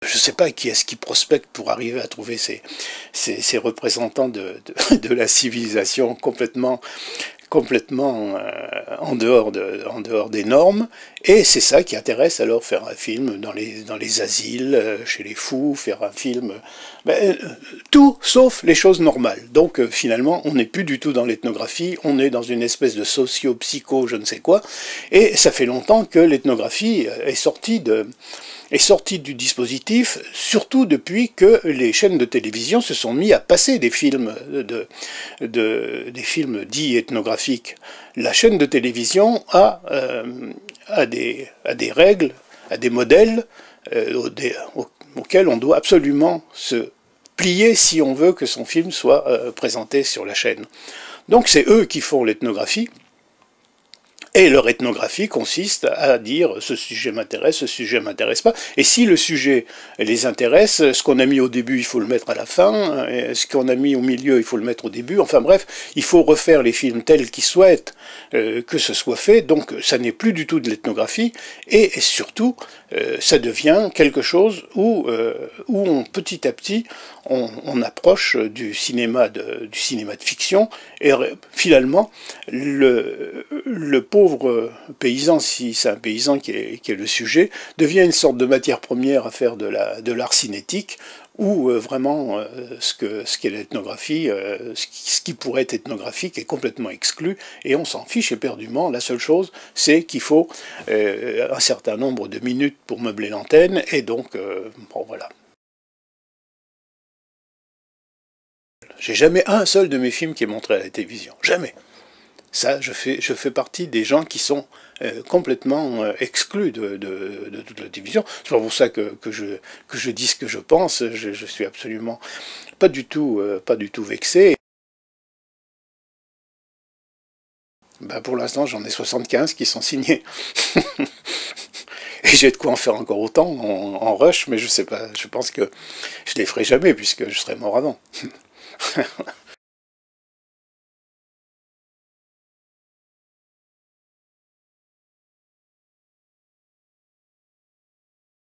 Je ne sais pas qui est-ce qui prospecte pour arriver à trouver ces représentants de la civilisation complètement en dehors des normes, et c'est ça qui intéresse alors faire un film dans les asiles, chez les fous, faire un film, tout sauf les choses normales. Donc finalement on n'est plus du tout dans l'ethnographie, on est dans une espèce de socio-psycho je ne sais quoi, et ça fait longtemps que l'ethnographie est sortie du dispositif, surtout depuis que les chaînes de télévision se sont mis à passer des films des films dits ethnographiques. La chaîne de télévision a des règles, a des modèles auxquels on doit absolument se plier si on veut que son film soit présenté sur la chaîne. Donc c'est eux qui font l'ethnographie. Et leur ethnographie consiste à dire ce sujet m'intéresse, ce sujet m'intéresse pas. Et si le sujet les intéresse, ce qu'on a mis au début, il faut le mettre à la fin. Et ce qu'on a mis au milieu, il faut le mettre au début. Enfin bref, il faut refaire les films tels qu'ils souhaitent que ce soit fait. Donc ça n'est plus du tout de l'ethnographie. Et surtout, ça devient quelque chose où petit à petit, on approche du cinéma de fiction. Et finalement, le pauvre paysan, si c'est un paysan qui est le sujet, devient une sorte de matière première à faire de l'art cinétique, où vraiment ce qu'est l'ethnographie, ce qui pourrait être ethnographique est complètement exclu, et on s'en fiche éperdument. La seule chose, c'est qu'il faut un certain nombre de minutes pour meubler l'antenne, et donc, bon voilà. J'ai jamais un seul de mes films qui est montré à la télévision, jamais. Ça, je fais partie des gens qui sont complètement exclus de toute la télévision. C'est pas pour ça que je dis ce que je pense. Je suis absolument pas du tout vexé. Ben pour l'instant, j'en ai 75 qui sont signés. Et j'ai de quoi en faire encore autant en rush, mais je sais pas. Je pense que je les ferai jamais puisque je serai mort avant.